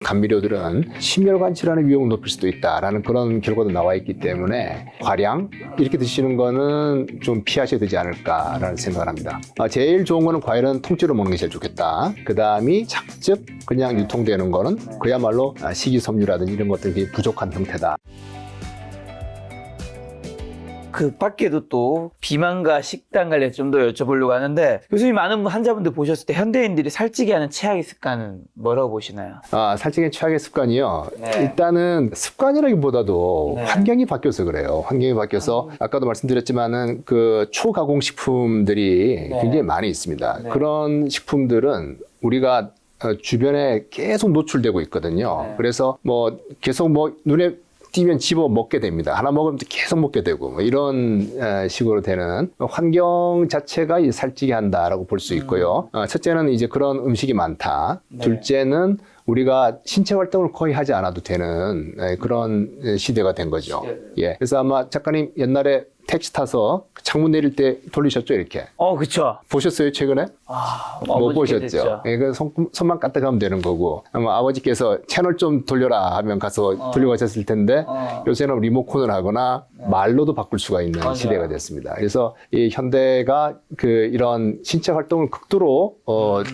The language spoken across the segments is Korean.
감미료들은 심혈관 질환의 위험을 높일 수도 있다라는 그런 결과도 나와 있기 때문에 과량 이렇게 드시는 거는 좀 피하셔야 되지 않을까라는 생각을 합니다. 제일 좋은 거는 과일은 통째로 먹는 게 제일 좋겠다. 그 다음이 작즙 그냥 유통되는 거는 그야말로 식이섬유라든지 이런 것들이 부족한 형태다. 그 밖에도 또 비만과 식단 관련 좀 더 여쭤보려고 하는데, 교수님 많은 환자분들 보셨을 때 현대인들이 살찌게 하는 최악의 습관은 뭐라고 보시나요? 살찌게 최악의 습관이요. 네. 일단은 습관이라기보다도 네. 환경이 바뀌어서 그래요. 환경이 바뀌어서 아까도 말씀드렸지만은 그 초가공 식품들이 네. 굉장히 많이 있습니다. 네. 그런 식품들은 우리가 주변에 계속 노출되고 있거든요. 네. 그래서 뭐 계속 뭐 눈에 띄면 집어 먹게 됩니다. 하나 먹으면 계속 먹게 되고 뭐 이런 식으로 되는 환경 자체가 이 살찌게 한다라고 볼 수 있고요. 첫째는 이제 그런 음식이 많다. 네. 둘째는 우리가 신체 활동을 거의 하지 않아도 되는 그런 시대가 된 거죠. 예. 그래서 아마 작가님 옛날에 택시 타서 창문 내릴 때 돌리셨죠, 이렇게? 그쵸. 보셨어요, 최근에? 못 보셨죠? 예, 그 손만 까딱하면 되는 거고, 아마 아버지께서 채널 좀 돌려라 하면 가서 돌리고 하셨을 텐데, 요새는 리모컨을 하거나 말로도 바꿀 수가 있는 맞아요. 시대가 됐습니다. 그래서 이 현대가 이런 신체 활동을 극도로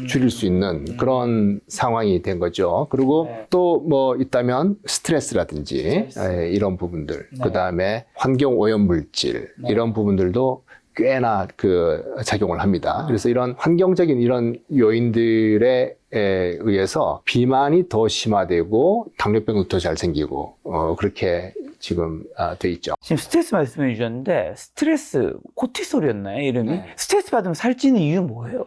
줄일 수 있는 그런 상황이 된 거죠. 그리고 네. 또 뭐 있다면 스트레스라든지 이런 부분들, 네. 그 다음에 환경 오염 물질 이런 부분들도 꽤나 작용을 합니다. 그래서 이런 환경적인 이런 요인들에 의해서 비만이 더 심화되고 당뇨병도 더 잘 생기고 그렇게 지금 돼 있죠. 지금 스트레스 말씀해 주셨는데, 스트레스, 코티솔이었나요, 이름이? 네. 스트레스 받으면 살찌는 이유 뭐예요?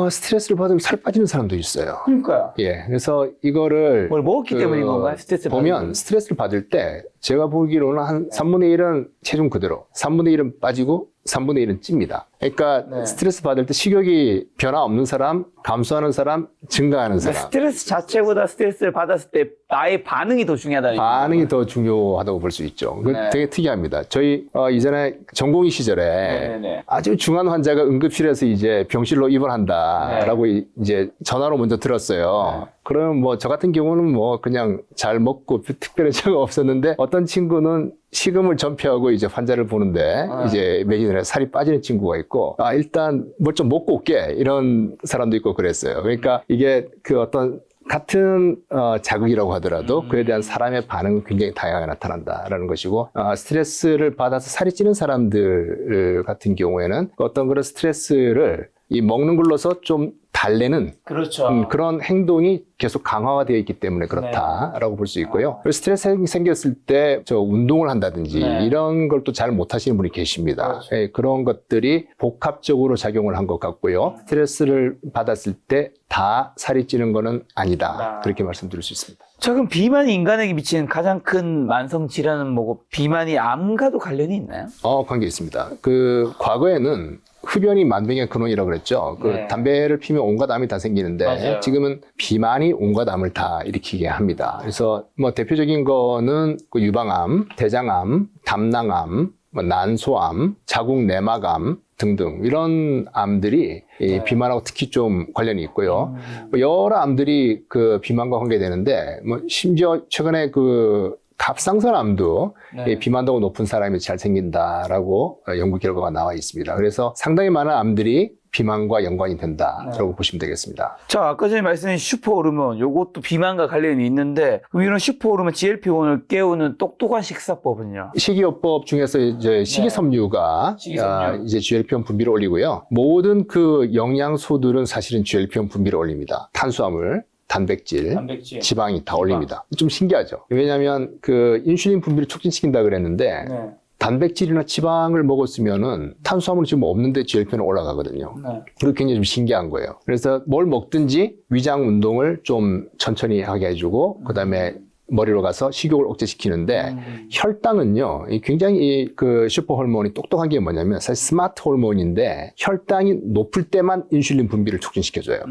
스트레스를 받으면 살 빠지는 사람도 있어요. 그러니까요. 예, 그래서 이거를 뭘 먹었기 때문인 건가요? 스트레스 보면 스트레스를 받을 때 제가 보기로는 한 3분의 1은 체중 그대로, 3분의 1은 빠지고 3분의 1은 찝니다. 그러니까 네. 스트레스 받을 때 식욕이 변화 없는 사람, 감소하는 사람, 증가하는 사람. 스트레스 자체보다 스트레스를 받았을 때 나의 반응이 더 중요하다. 반응이 더 중요하다고 볼 수 있죠. 네. 되게 특이합니다. 저희 이전에 전공의 시절에 네네네. 아주 중한 환자가 응급실에서 이제 병실로 입원한다라고 이제 전화로 먼저 들었어요. 그러면 뭐 저 같은 경우는 뭐 그냥 잘 먹고 특별한 적이 없었는데 어떤 친구는 식음을 전폐하고 이제 환자를 보는데 이제 매진을 해서 살이 빠지는 친구가 있고 일단 뭘 좀 먹고 올게 이런 사람도 있고 그랬어요. 그러니까 이게 어떤 같은 자극이라고 하더라도 그에 대한 사람의 반응은 굉장히 다양하게 나타난다라는 것이고 스트레스를 받아서 살이 찌는 사람들 같은 경우에는 어떤 그런 스트레스를 이 먹는 걸로서 좀 달래는 그렇죠. 그런 행동이 계속 강화가 되어 있기 때문에 그렇다라고 볼 수 있고요. 그리고 스트레스 생겼을 때 운동을 한다든지 이런 걸 또 잘 못하시는 분이 계십니다. 그렇죠. 예, 그런 것들이 복합적으로 작용을 한 것 같고요. 스트레스를 받았을 때 다 살이 찌는 거는 아니다. 그렇게 말씀드릴 수 있습니다. 자, 그럼 비만이 인간에게 미치는 가장 큰 만성 질환은 뭐고, 비만이 암과도 관련이 있나요? 관계 있습니다. 과거에는 흡연이 만병의 근원이라고 그랬죠. 네. 담배를 피면 온갖 암이 다 생기는데 맞아요. 지금은 비만이 온갖 암을 다 일으키게 합니다. 그래서 뭐 대표적인 거는 유방암, 대장암, 담낭암, 난소암, 자궁 내막암 등등 이런 암들이 이 비만하고 특히 좀 관련이 있고요. 여러 암들이 비만과 관계되는데 뭐 심지어 최근에 갑상선암도 비만도가 높은 사람이 잘 생긴다라고 연구 결과가 나와 있습니다. 그래서 상당히 많은 암들이 비만과 연관이 된다라고 보시면 되겠습니다. 자, 아까 전에 말씀하신 슈퍼호르몬, 요것도 비만과 관련이 있는데, 그럼 이런 슈퍼호르몬 GLP-1을 깨우는 똑똑한 식사법은요? 식이요법 중에서 이제 식이섬유가 이제 GLP-1 분비를 올리고요. 모든 영양소들은 사실은 GLP-1 분비를 올립니다. 탄수화물, 단백질, 지방이 다 올립니다. 좀 신기하죠. 왜냐하면 인슐린 분비를 촉진시킨다 그랬는데 단백질이나 지방을 먹었으면은 탄수화물은 지금 없는데 GLP-1은 올라가거든요. 그리고 굉장히 좀 신기한 거예요. 그래서 뭘 먹든지 위장 운동을 좀 천천히 하게 해주고 그다음에 머리로 가서 식욕을 억제시키는데 혈당은요 굉장히 슈퍼 호르몬이 똑똑한 게 뭐냐면 사실 스마트 호르몬인데 혈당이 높을 때만 인슐린 분비를 촉진시켜줘요.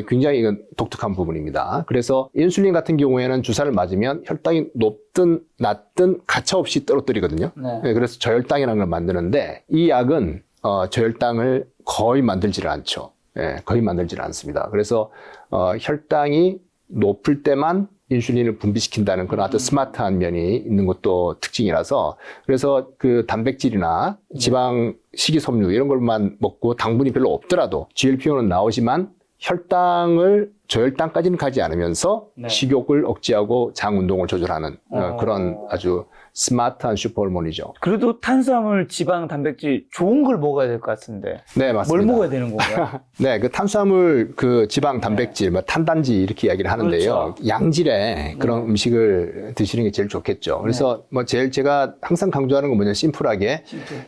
굉장히 이건 독특한 부분입니다. 그래서 인슐린 같은 경우에는 주사를 맞으면 혈당이 높든 낮든 가차없이 떨어뜨리거든요. 그래서 저혈당이라는 걸 만드는데 이 약은 저혈당을 거의 만들지를 않죠. 거의 만들지를 않습니다. 그래서 혈당이 높을 때만 인슐린을 분비시킨다는 그런 아주 스마트한 면이 있는 것도 특징이라서 그래서 그 단백질이나 지방, 식이섬유 이런 것만 먹고 당분이 별로 없더라도 GLP-1은 나오지만 혈당을 저혈당까지는 가지 않으면서 네. 식욕을 억제하고 장 운동을 조절하는 그런 아주 스마트한 슈퍼호르몬이죠. 그래도 탄수화물, 지방, 단백질 좋은 걸 먹어야 될 것 같은데. 네, 맞습니다. 뭘 먹어야 되는 건가요? 네, 그 탄수화물, 그 지방, 단백질, 뭐 탄단지 이렇게 이야기를 하는데요. 그렇죠. 양질의 그런 음식을 드시는 게 제일 좋겠죠. 그래서 뭐 제일 제가 항상 강조하는 건 뭐냐면 심플하게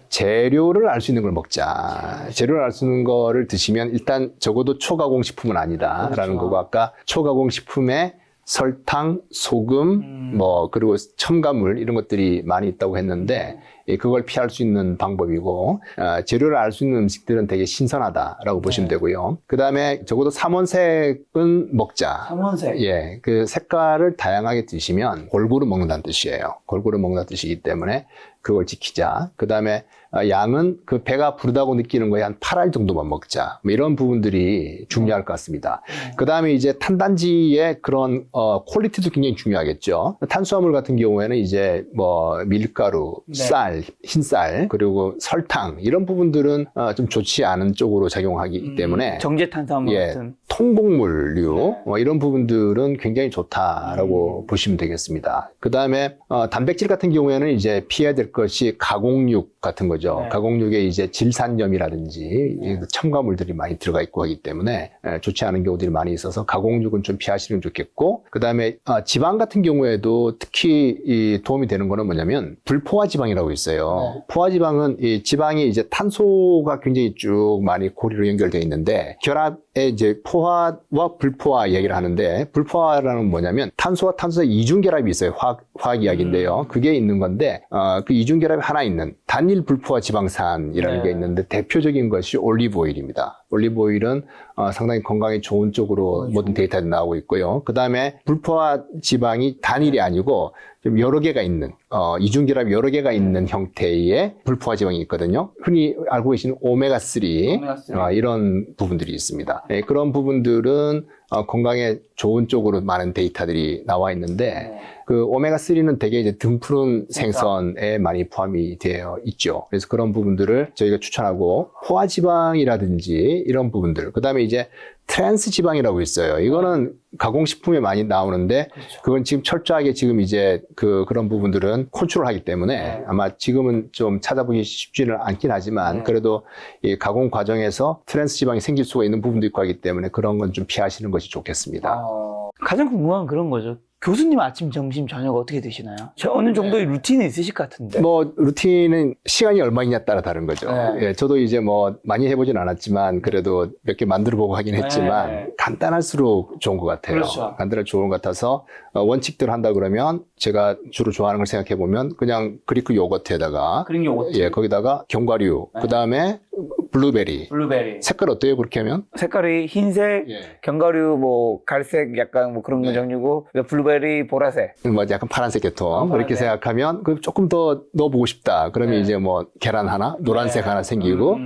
재료를 알 수 있는 걸 먹자. 재료를 알 수 있는 거를 드시면 일단 적어도 초가공 식품은 아니다라는 그렇죠. 거고 아까 초가공 식품에 설탕, 소금, 뭐 그리고 첨가물 이런 것들이 많이 있다고 했는데 그걸 피할 수 있는 방법이고 재료를 알 수 있는 음식들은 되게 신선하다라고 보시면 되고요. 그 다음에 적어도 삼원색은 먹자. 삼원색. 예, 그 색깔을 다양하게 드시면 골고루 먹는다는 뜻이에요. 골고루 먹는다는 뜻이기 때문에 그걸 지키자. 그 다음에 양은 그 배가 부르다고 느끼는 거에 한 8알 정도만 먹자. 뭐 이런 부분들이 중요할 것 같습니다. 그 다음에 이제 탄단지의 그런 퀄리티도 굉장히 중요하겠죠. 탄수화물 같은 경우에는 이제 뭐 밀가루, 쌀, 흰쌀, 그리고 설탕 이런 부분들은 좀 좋지 않은 쪽으로 작용하기 때문에 정제 탄수화물 예, 같은. 통곡물류 이런 부분들은 굉장히 좋다라고 보시면 되겠습니다. 그 다음에 단백질 같은 경우에는 이제 피해야 될 것이 가공육 같은 거죠. 가공육에 이제 질산염이라든지 첨가물들이 많이 들어가 있고 하기 때문에 좋지 않은 경우들이 많이 있어서 가공육은 좀 피하시면 좋겠고 그 다음에 지방 같은 경우에도 특히 이 도움이 되는 거는 뭐냐면 불포화 지방이라고 있어요. 포화 지방은 이 지방이 이제 탄소가 굉장히 쭉 많이 고리로 연결되어 있는데 결합에 이제 포화와 불포화 얘기를 하는데 불포화라는 뭐냐면 탄소와 탄소의 이중결합이 있어요. 화학 이야기인데요. 그게 있는 건데 그 이중결합이 하나 있는 단일 불포화 지방산이라는 게 있는데 대표적인 것이 올리브 오일입니다. 올리브 오일은 상당히 건강에 좋은 쪽으로 모든 데이터가 나오고 있고요. 그 다음에 불포화 지방이 단일이 아니고 좀 여러 개가 있는 이중결합이 여러 개가 있는 형태의 불포화 지방이 있거든요. 흔히 알고 계시는 오메가3 이런 부분들이 있습니다. 네, 그런 부분들은 건강에 좋은 쪽으로 많은 데이터들이 나와 있는데 그 오메가3는 되게 이제 등푸른 생선에 많이 포함이 되어 있죠. 그래서 그런 부분들을 저희가 추천하고 포화지방이라든지 이런 부분들. 그 다음에 이제 트랜스 지방이라고 있어요. 이거는 가공식품에 많이 나오는데 그건 지금 철저하게 지금 이제 그런 부분들은 컨트롤하기 때문에 아마 지금은 좀 찾아보기 쉽지는 않긴 하지만 그래도 이 가공 과정에서 트랜스 지방이 생길 수가 있는 부분도 있고 하기 때문에 그런 건 좀 피하시는 것이 좋겠습니다. 가장 궁금한 건 그런 거죠. 교수님 아침, 점심, 저녁 어떻게 드시나요? 어느 정도의 루틴이 있으실 것 같은데. 뭐 루틴은 시간이 얼마이냐 따라 다른 거죠. 예, 저도 이제 뭐 많이 해보진 않았지만 그래도 몇 개 만들어보고 하긴 했지만 간단할수록 좋은 것 같아요. 그렇죠. 간단할 좋은 것 같아서 원칙대로 한다 그러면 제가 주로 좋아하는 걸 생각해 보면 그냥 그리크 요거트에다가 그릭 요거트. 예, 거기다가 견과류, 그 다음에 블루베리. 색깔 어때요? 그렇게 하면? 색깔이 흰색, 견과류, 뭐 갈색, 약간 뭐 그런 종류고 블루베리 보라색. 뭐 약간 파란색 계통 그렇게 생각하면 그 조금 더 넣어보고 싶다. 그러면 이제 뭐 계란 하나, 노란색 하나 생기고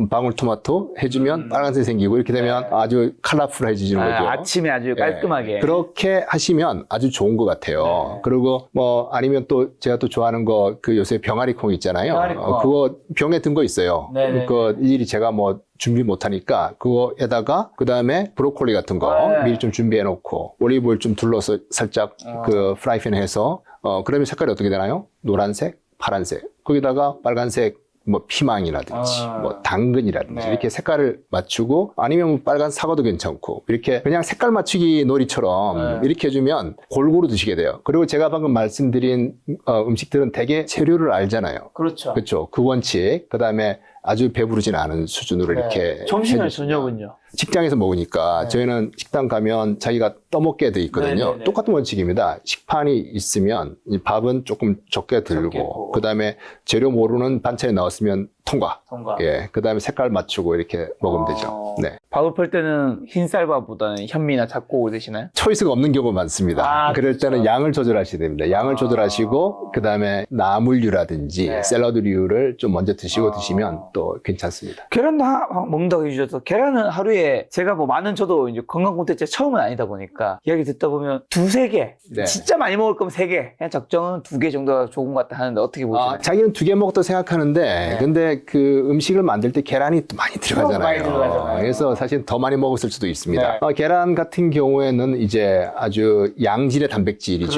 방울토마토 해주면 빨간색 생기고 이렇게 되면 아주 컬러풀해지는 거죠. 아침에 아주 깔끔하게. 그렇게 하시면 아주 좋은 것 같아요. 그리고 뭐 아니면 또 제가 또 좋아하는 거 그 요새 병아리콩 있잖아요. 그거 병에 든 거 있어요. 그거 일일이 제가 뭐 준비 못하니까 그거에다가 그 다음에 브로콜리 같은 거 미리 좀 준비해 놓고 올리브오일 좀 둘러서 살짝 그 프라이팬 해서 그러면 색깔이 어떻게 되나요? 노란색, 파란색 거기다가 빨간색 뭐 피망이라든지 뭐 당근이라든지 이렇게 색깔을 맞추고 아니면 뭐 빨간 사과도 괜찮고 이렇게 그냥 색깔 맞추기 놀이처럼 이렇게 해주면 골고루 드시게 돼요. 그리고 제가 방금 말씀드린 음식들은 되게 재료를 알잖아요. 그렇죠. 그렇죠. 그 원칙 그다음에 아주 배부르진 않은 수준으로 이렇게 점심이나 해주시면. 저녁은요? 직장에서 먹으니까 저희는 식당 가면 자기가 떠먹게 돼 있거든요. 똑같은 원칙입니다. 식판이 있으면 이 밥은 조금 적게 들고 그다음에 재료 모르는 반찬이 나왔으면 통과. 통과. 예, 그 다음에 색깔 맞추고 이렇게 먹으면 되죠. 네. 밥을 펼 때는 흰 쌀밥보다는 현미나 잡곡을 드시나요? 초이스가 없는 경우가 많습니다. 그럴 때는 그렇죠. 양을 조절하셔야 됩니다. 양을 조절하시고 그 다음에 나물류라든지 네. 샐러드류를 좀 먼저 드시면 또 괜찮습니다. 계란도 먹는다고 해주셔서 계란은 하루에 제가 뭐 많은 저도 이제 건강 콘텐츠 처음은 아니다 보니까 이야기 듣다 보면 두세 개 네. 진짜 많이 먹을 거면 세 개 그냥 적정은 두 개 정도가 좋은 것 같다 하는데 어떻게 보시나요? 자기는 2개 먹었다고 생각하는데 네. 근데 그 음식을 만들 때 계란이 또 많이 들어가잖아요. 많이 들어가잖아요. 그래서 사실 더 많이 먹었을 수도 있습니다. 네. 계란 같은 경우에는 이제 아주 양질의 단백질이죠.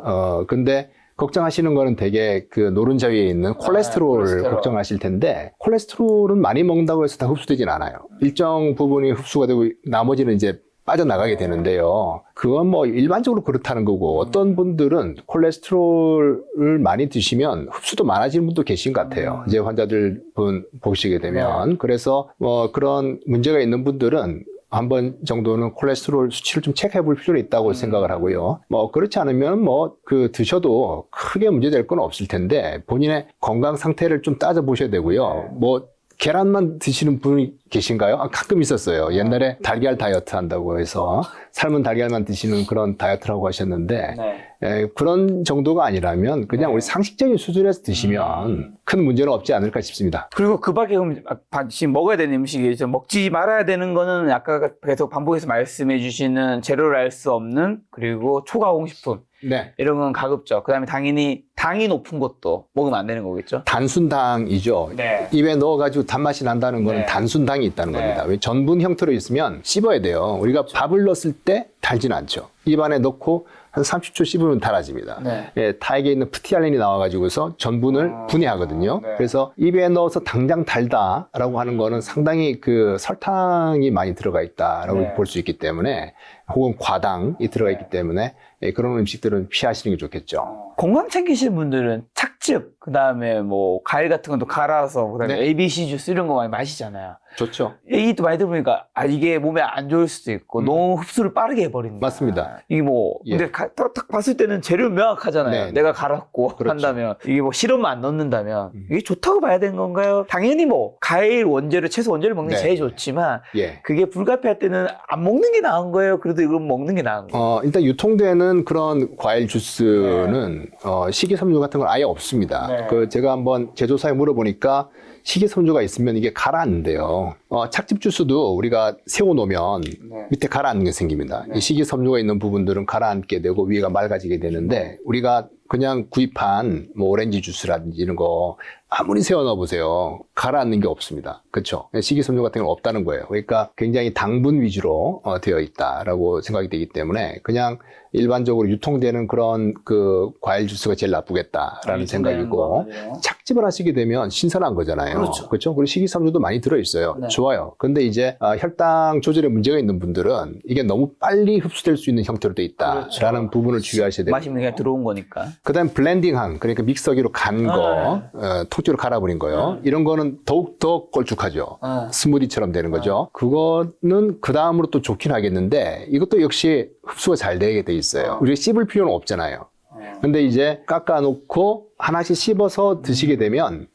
그렇죠. 근데 걱정하시는 거는 되게 그 노른자 위에 있는 콜레스테롤 콜레스테롤. 걱정하실 텐데 콜레스테롤은 많이 먹는다고 해서 다 흡수되진 않아요. 일정 부분이 흡수가 되고 나머지는 이제 빠져나가게 되는데요. 그건 뭐 일반적으로 그렇다는 거고 어떤 분들은 콜레스테롤을 많이 드시면 흡수도 많아지는 분도 계신 것 같아요. 이제 환자들 보시게 되면. 그래서 뭐 그런 문제가 있는 분들은 한 번 정도는 콜레스테롤 수치를 좀 체크해 볼 필요가 있다고 생각을 하고요. 뭐 그렇지 않으면 뭐 그 드셔도 크게 문제될 건 없을 텐데 본인의 건강 상태를 좀 따져 보셔야 되고요. 뭐 계란만 드시는 분이 계신가요? 가끔 있었어요. 옛날에 달걀 다이어트 한다고 해서 삶은 달걀만 드시는 그런 다이어트라고 하셨는데 그런 정도가 아니라면 그냥 우리 상식적인 수준에서 드시면 큰 문제는 없지 않을까 싶습니다. 그리고 그 밖에 지금 먹어야 되는 음식이 먹지 말아야 되는 거는 아까 계속 반복해서 말씀해 주시는 재료를 알 수 없는 그리고 초가공식품 네. 이런 건 가급적. 그 다음에 당연히 당이 높은 것도 먹으면 안 되는 거겠죠? 단순당이죠. 네. 입에 넣어가지고 단맛이 난다는 거는 네. 단순당이 있다는 네. 겁니다. 왜 전분 형태로 있으면 씹어야 돼요. 우리가 밥을 넣었을 때 달진 않죠. 입 안에 넣고 한 30초 씹으면 달아집니다. 네. 예, 타액에 있는 프티알렌이 나와가지고서 전분을 분해하거든요. 네. 그래서 입에 넣어서 당장 달다라고 하는 거는 상당히 그 설탕이 많이 들어가 있다라고 네. 볼 수 있기 때문에 혹은 과당이 들어가 있기 때문에 예, 그런 음식들은 피하시는 게 좋겠죠. 건강 챙기시는 분들은 착즙, 그 다음에 뭐 과일 같은 것도 갈아서, 그 다음에 네. ABC 주스 이런 거 많이 마시잖아요. 좋죠. 얘기도 많이 들어보니까 이게 몸에 안 좋을 수도 있고 너무 흡수를 빠르게 해버린다. 맞습니다. 이게 뭐 예. 근데 딱 봤을 때는 재료 명확하잖아요. 네. 내가 갈았고 그렇죠. 한다면 이게 뭐 시럽만 안 넣는다면 이게 좋다고 봐야 되는 건가요? 당연히 뭐 과일 원재료, 채소 원재료 먹는 게 네. 제일 좋지만 예. 그게 불가피할 때는 안 먹는 게 나은 거예요? 그래도 이건 먹는 게 나은 거예요? 일단 유통되는 그런 과일 주스는 식이섬유 같은 건 아예 없습니다. 네. 그 제가 한번 제조사에 물어보니까 식이섬유가 있으면 이게 가라앉는데요. 착즙 주스도 우리가 세워놓으면 밑에 가라앉는 게 생깁니다. 이 식이섬유가 있는 부분들은 가라앉게 되고 위가 맑아지게 되는데 우리가 그냥 구입한 뭐 오렌지 주스라든지 이런 거 아무리 세워 넣어보세요. 가라앉는 게 없습니다. 그렇죠? 식이섬유 같은 건 없다는 거예요. 그러니까 굉장히 당분 위주로 되어 있다라고 생각이 되기 때문에 그냥 일반적으로 유통되는 그런 그 과일 주스가 제일 나쁘겠다라는 생각이고 착즙을 하시게 되면 신선한 거잖아요. 그렇죠. 그렇죠? 그리고 식이섬유도 많이 들어있어요. 네. 좋아요. 근데 이제 혈당 조절에 문제가 있는 분들은 이게 너무 빨리 흡수될 수 있는 형태로 돼 있다라는 부분을 주의하셔야 됩니다. 마시면 그냥 들어온 거니까. 그다음 블렌딩한 그러니까 믹서기로 간 거, 통째로 갈아버린 거요. 이런 거는 더욱 더 걸쭉하죠. 스무디처럼 되는 거죠. 그거는 그 다음으로 또 좋긴 하겠는데 이것도 역시 흡수가 잘 되게 돼 있어요. 우리가 씹을 필요는 없잖아요. 근데 이제 깎아놓고 하나씩 씹어서 드시게 되면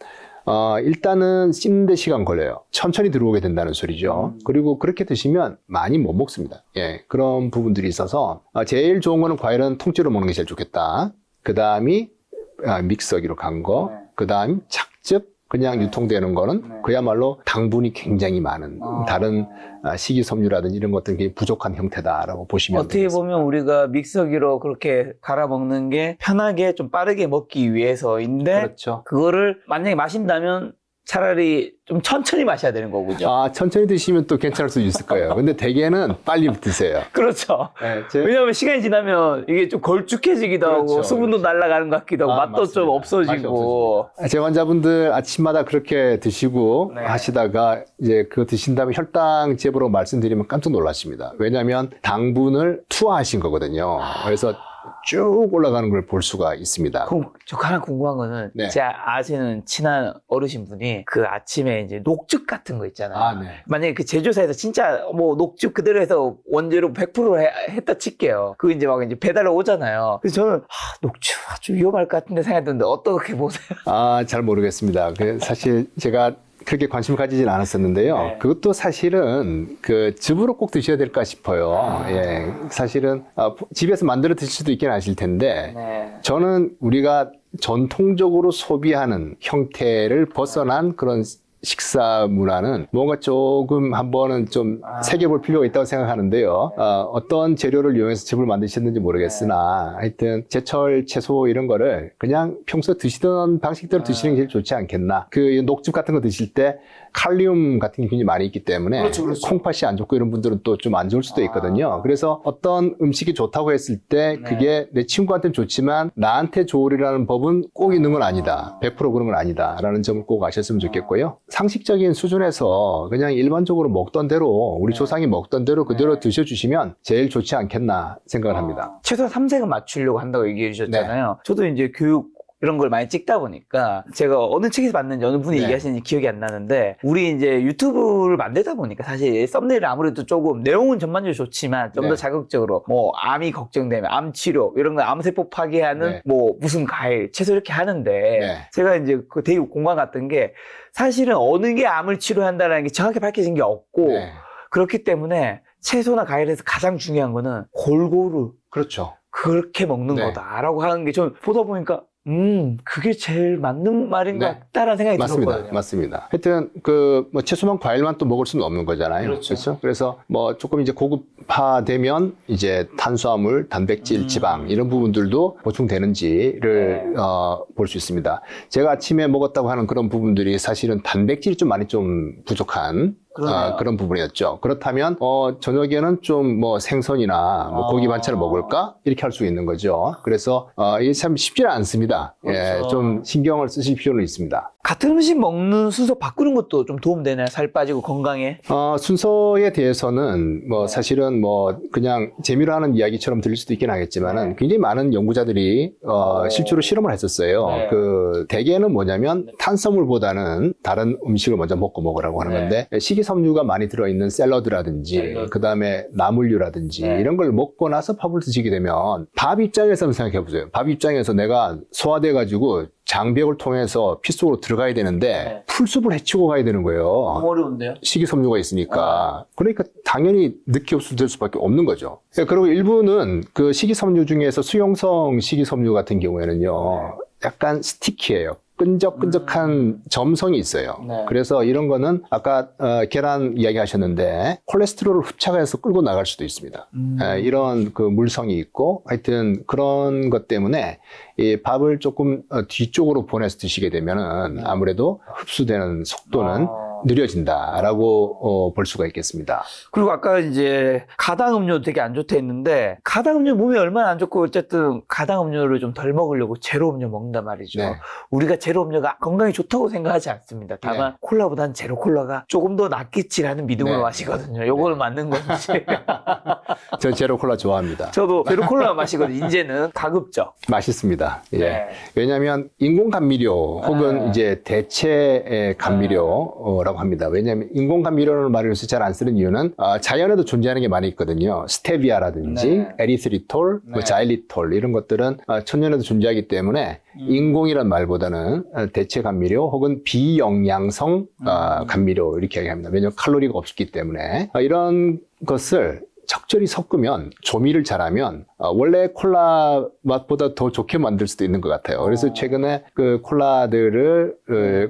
일단은 씹는데 시간 걸려요. 천천히 들어오게 된다는 소리죠. 그리고 그렇게 드시면 많이 못 먹습니다. 예, 그런 부분들이 있어서 제일 좋은 거는 과일은 통째로 먹는 게 제일 좋겠다. 그 다음이 믹서기로 간 거, 그 다음 착즙, 그냥 유통되는 거는 그야말로 당분이 굉장히 많은 다른 식이섬유라든지 이런 것들이 굉장히 부족한 형태다라고 보시면 어떻게 되겠습니다. 보면 우리가 믹서기로 그렇게 갈아 먹는 게 편하게 좀 빠르게 먹기 위해서인데 그렇죠. 그거를 만약에 마신다면 차라리 좀 천천히 마셔야 되는 거군요. 천천히 드시면 또 괜찮을 수 있을 거예요. 근데 대개는 빨리 드세요. 그렇죠. 네, 왜냐하면 시간이 지나면 이게 좀 걸쭉해지기도 하고 그렇죠, 수분도 날아가는 것 같기도 하고 맛도 맞습니다. 좀 맛이 없어지고. 제 환자분들 아침마다 그렇게 드시고 네. 하시다가 이제 그거 드신 다음에 혈당 재보라고 말씀드리면 깜짝 놀라십니다. 왜냐하면 당분을 투하하신 거거든요. 그래서 쭉 올라가는 걸 볼 수가 있습니다. 그럼 저 하나 궁금한 거는 네. 제 아시는 친한 어르신 분이 그 아침에 이제 녹즙 같은 거 있잖아요. 네. 만약에 그 제조사에서 진짜 뭐 녹즙 그대로 해서 원재료 100% 했다 칠게요. 그거 이제 막 이제 배달로 오잖아요. 그래서 저는 녹즙 아주 위험할 것 같은데 생각했는데 어떻게 보세요? 잘 모르겠습니다. 사실 제가 그렇게 관심을 가지진 않았었는데요. 네. 그것도 사실은 그 즙으로 꼭 드셔야 될까 싶어요. 예, 사실은 집에서 만들어 드실 수도 있긴 하실 텐데 네. 저는 우리가 전통적으로 소비하는 형태를 벗어난 그런 식사 문화는 뭔가 조금 한번은 좀 새겨볼 필요가 있다고 생각하는데요. 어떤 재료를 이용해서 즙을 만드셨는지 모르겠으나 하여튼 제철 채소 이런 거를 그냥 평소 드시던 방식대로 드시는 게 제일 좋지 않겠나. 그 녹즙 같은 거 드실 때 칼륨 같은 게 굉장히 많이 있기 때문에 그렇죠, 그렇죠. 콩팥이 안 좋고 이런 분들은 또 좀 안 좋을 수도 있거든요. 그래서 어떤 음식이 좋다고 했을 때 네. 그게 내 친구한테는 좋지만 나한테 좋으리라는 법은 꼭 있는 건 아니다. 100% 그런 건 아니다. 라는 점을 꼭 아셨으면 좋겠고요. 상식적인 수준에서 그냥 일반적으로 먹던 대로 우리 조상이 먹던 대로 그대로 드셔주시면 제일 좋지 않겠나 생각을 합니다. 최소 3색은 맞추려고 한다고 얘기해 주셨잖아요. 저도 이제 교육 이런 걸 많이 찍다 보니까 제가 어느 책에서 봤는지 어느 분이 네. 얘기하시는지 기억이 안 나는데 우리 이제 유튜브를 만들다 보니까 사실 썸네일은 아무래도 조금 내용은 전반적으로 좋지만 좀 더 네. 자극적으로 뭐 암이 걱정되면 암 치료 이런 거 암세포 파괴하는 네. 뭐 무슨 과일 채소 이렇게 하는데 네. 제가 이제 그 되게 공감 갔던 게 사실은 어느 게 암을 치료한다는 게 정확히 밝혀진 게 없고 네. 그렇기 때문에 채소나 과일에서 가장 중요한 거는 골고루 그렇죠. 그렇게 먹는 네. 거다라고 하는 게 좀 보다 보니까 그게 제일 맞는 말인 것 네. 같다라는 생각이 맞습니다. 들었거든요. 맞습니다. 하여튼 뭐 채소만 과일만 또 먹을 수는 없는 거잖아요. 그렇죠. 그래서 뭐 조금 이제 고급화되면 이제 탄수화물, 단백질, 지방 이런 부분들도 보충되는지를 볼 수 있습니다. 제가 아침에 먹었다고 하는 그런 부분들이 사실은 단백질이 좀 많이 좀 부족한 그러네요. 그런 부분이었죠. 그렇다면 저녁에는 좀 뭐 생선이나 뭐 고기 반찬을 먹을까 이렇게 할 수 있는 거죠. 그래서 이게 참 쉽지는 않습니다. 예, 그렇죠. 좀 신경을 쓰실 필요는 있습니다. 같은 음식 먹는 순서 바꾸는 것도 좀 도움되나요? 살 빠지고 건강에? 순서에 대해서는 뭐 사실은 뭐 그냥 재미로 하는 이야기처럼 들릴 수도 있긴 하겠지만은 굉장히 많은 연구자들이 실제로 실험을 했었어요. 네. 그 대개는 뭐냐면 탄수화물보다는 다른 음식을 먼저 먹으라고 하는 네. 건데 식이섬유가 많이 들어있는 샐러드라든지 샐러드. 그다음에 나물류라든지 네. 이런 걸 먹고 나서 밥을 드시게 되면 밥 입장에서 한번 생각해 보세요. 밥 입장에서 내가 소화돼 가지고 장벽을 통해서 피 속으로 들어가야 되는데 네. 풀숲을 헤치고 가야 되는 거예요. 어려운데요? 식이섬유가 있으니까. 그러니까 당연히 늦게 흡수될 수밖에 없는 거죠. 그리고 일부는 그 식이섬유 중에서 수용성 식이섬유 같은 경우에는요, 약간 스티키해요. 끈적끈적한 점성이 있어요. 네. 그래서 이런 거는 아까 계란 이야기 하셨는데 콜레스테롤을 흡착해서 끌고 나갈 수도 있습니다. 이런 그 물성이 있고 하여튼 그런 것 때문에 이 밥을 조금 뒤쪽으로 보내서 드시게 되면은 아무래도 흡수되는 속도는 느려진다라고 볼 수가 있겠습니다. 그리고 아까 이제 가당 음료 되게 안 좋다 했는데 가당 음료 몸에 얼마나 안 좋고 어쨌든 가당 음료를 좀 덜 먹으려고 제로 음료 먹는단 말이죠. 네. 우리가 제로 음료가 건강에 좋다고 생각하지 않습니다. 다만 네. 콜라보다는 제로 콜라가 조금 더 낫겠지라는 믿음으로 네. 마시거든요. 요거는 맞는 건지. 전 제로 콜라 좋아합니다. 저도 제로 콜라 마시거든요. 이제는 가급적. 맛있습니다. 예. 네. 왜냐하면 인공 감미료 혹은 네. 이제 대체 감미료라고 합니다. 왜냐하면 인공 감미료라는 말을 요새 잘 안 쓰는 이유는 자연에도 존재하는 게 많이 있거든요. 스테비아라든지 네. 에리스리톨, 네. 뭐 자일리톨 이런 것들은 천연에도 존재하기 때문에 인공이란 말보다는 대체 감미료 혹은 비영양성 감미료 이렇게 얘기합니다. 왜냐하면 칼로리가 없기 때문에 이런 것을 적절히 섞으면 조미를 잘하면 원래 콜라 맛보다 더 좋게 만들 수도 있는 것 같아요. 그래서 최근에 그 콜라들을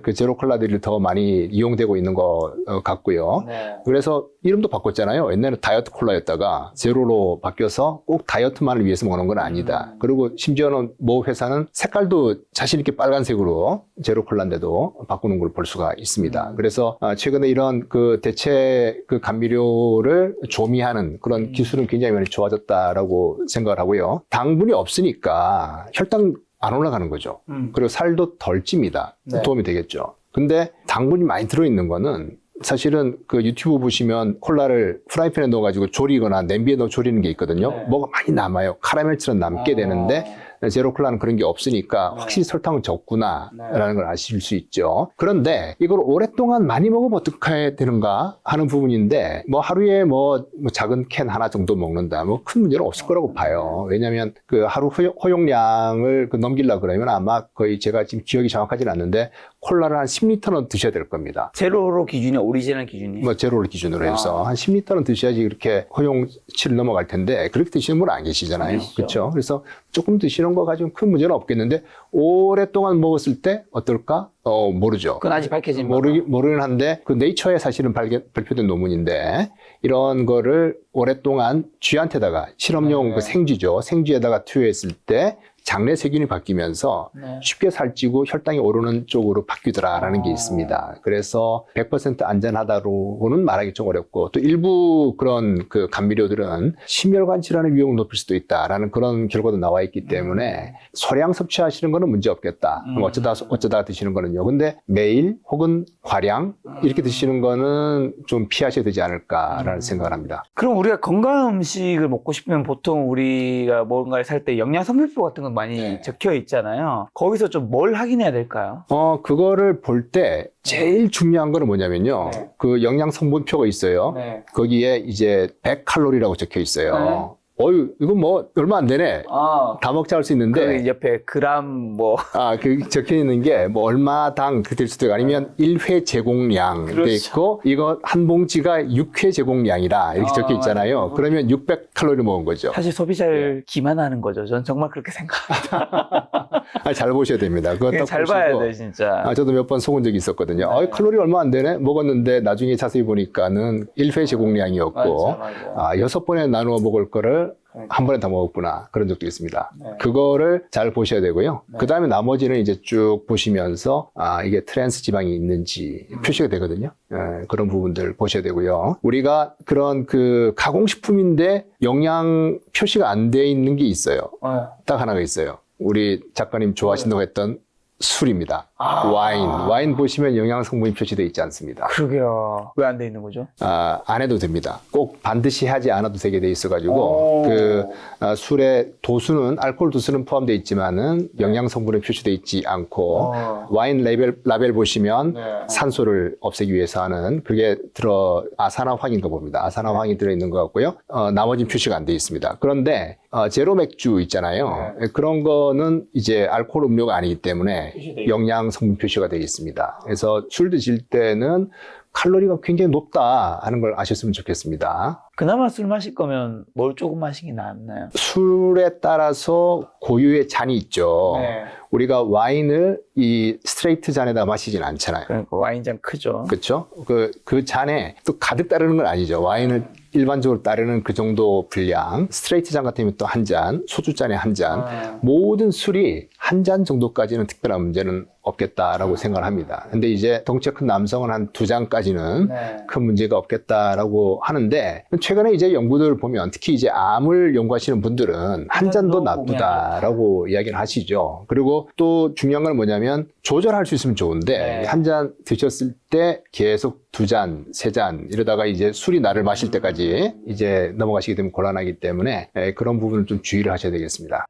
그 제로 콜라들이 더 많이 이용되고 있는 것 같고요. 네. 그래서 이름도 바꿨잖아요. 옛날에 다이어트 콜라였다가 제로로 바뀌어서 꼭 다이어트만을 위해서 먹는 건 아니다. 그리고 심지어는 모 회사는 색깔도 자신 있게 빨간색으로 제로 콜라인데도 바꾸는 걸 볼 수가 있습니다. 그래서 최근에 이런 그 대체 그 감미료를 조미하는 그런 기술은 굉장히 많이 좋아졌다라고 생각을 하고요. 당분이 없으니까 혈당 안 올라가는 거죠. 그리고 살도 덜 찝니다. 네. 도움이 되겠죠. 근데 당분이 많이 들어있는 거는 사실은 그 유튜브 보시면 콜라를 프라이팬에 넣어가지고 조리거나 냄비에 넣어 조리는 게 있거든요. 네. 뭐가 많이 남아요. 카라멜처럼 남게 되는데 제로 콜라는 그런 게 없으니까 확실히 설탕은 적구나라는 걸 아실 수 있죠. 그런데 이걸 오랫동안 많이 먹으면 어떻게 되는가 하는 부분인데 뭐 하루에 뭐 작은 캔 하나 정도 먹는다. 뭐 큰 문제는 없을 거라고 봐요. 왜냐하면 그 하루 허용량을 넘기려고 그러면 아마 거의 제가 지금 기억이 정확하진 않는데 콜라를 한 10리터는 드셔야 될 겁니다. 제로로 기준이 오리지널 기준이? 뭐 제로를 기준으로 해서 한 10리터는 드셔야지 그렇게 허용치를 넘어갈 텐데 그렇게 드시는 분은 안 계시잖아요. 그렇죠? 그래서 조금 드시는 거 가지고 큰 문제는 없겠는데 오랫동안 먹었을 때 어떨까? 모르죠. 그건 아직 밝혀진 모르긴 한데 그 네이처에 사실은 발표된 논문인데 이런 거를 오랫동안 쥐한테다가 실험용 그 생쥐죠. 생쥐에다가 투여했을 때 장내 세균이 바뀌면서 쉽게 살찌고 혈당이 오르는 쪽으로 바뀌더라라는 게 있습니다. 그래서 100% 안전하다고는 말하기 좀 어렵고 또 일부 그런 그 감미료들은 심혈관 질환의 위험을 높일 수도 있다라는 그런 결과도 나와 있기 때문에 소량 섭취하시는 거는 문제 없겠다. 그럼 어쩌다가 드시는 거는요. 근데 매일 혹은 과량 이렇게 드시는 거는 좀 피하셔야 되지 않을까라는 생각을 합니다. 그럼 우리가 건강한 음식을 먹고 싶으면 보통 우리가 뭔가를 살 때 영양성분표 같은 건 많이 적혀 있잖아요. 거기서 좀 뭘 확인해야 될까요? 그거를 볼 때 제일 중요한 거는 뭐냐면요. 그 영양 성분표가 있어요. 거기에 이제 100칼로리라고 적혀 있어요. 이거 뭐 얼마 안 되네. 다 먹자 할 수 있는데. 그 옆에 그람 뭐. 그 적혀 있는 게 뭐 얼마당 될 수도 있고 아니면 1회 제공량 돼 있고 이거 한 봉지가 6회 제공량이다. 이렇게 적혀 있잖아요. 그러면 600칼로리 먹은 거죠. 사실 소비자를 기만하는 거죠. 전 정말 그렇게 생각합니다. 잘 보셔야 됩니다. 그거 딱 잘 보시고. 봐야 돼, 진짜. 저도 몇 번 속은 적이 있었거든요. 칼로리 얼마 안 되네? 먹었는데 나중에 자세히 보니까는 1회 제공량이었고, 맞아. 6번에 나누어 먹을 거를 한 번에 다 먹었구나. 그런 적도 있습니다. 그거를 잘 보셔야 되고요. 그 다음에 나머지는 이제 쭉 보시면서, 이게 트랜스 지방이 있는지 표시가 되거든요. 그런 부분들 보셔야 되고요. 우리가 그런 그 가공식품인데 영양 표시가 안 돼 있는 게 있어요. 딱 하나가 있어요. 우리 작가님 좋아하신다고 했던 술입니다. 와인 보시면 영양 성분이 표시되어 있지 않습니다. 그러게요. 왜 안 돼 있는 거죠? 안 해도 됩니다. 꼭 반드시 하지 않아도 되게 돼 있어가지고 술의 도수는 알코올 도수는 포함되어 있지만은 영양 성분이 표시되어 있지 않고 와인 라벨 보시면 산소를 없애기 위해서 하는 그게 아산화황인가 봅니다. 아산화황이 들어있는 것 같고요. 나머지는 표시가 안 되어 있습니다. 그런데 제로 맥주 있잖아요. 그런 거는 이제 알코올 음료가 아니기 때문에 영양 성분 표시가 되어 있습니다. 그래서 술 드실 때는 칼로리가 굉장히 높다 하는 걸 아셨으면 좋겠습니다. 그나마 술 마실 거면 뭘 조금 마시는 게 낫나요? 술에 따라서 고유의 잔이 있죠. 우리가 와인을 이 스트레이트 잔에다 마시진 않잖아요. 그러니까 와인잔 크죠. 그렇죠? 그 잔에 또 가득 따르는 건 아니죠. 와인을 일반적으로 따르는 그 정도 분량, 스트레이트 잔 같으면 또 한 잔, 소주잔에 한 잔, 모든 술이 한 잔 정도까지는 특별한 문제는 없겠다라고 생각을 합니다. 근데 이제 덩치가 큰 남성은 한 2잔까지는 큰 문제가 없겠다라고 하는데 최근에 이제 연구들을 보면 특히 이제 암을 연구하시는 분들은 한 잔도 나쁘다라고 이야기를 하시죠. 그리고 또 중요한 건 뭐냐면 조절할 수 있으면 좋은데 한 잔 드셨을 때 계속 2잔, 3잔 이러다가 이제 술이 나를 마실 때까지 이제 넘어가시게 되면 곤란하기 때문에 그런 부분을 좀 주의를 하셔야 되겠습니다.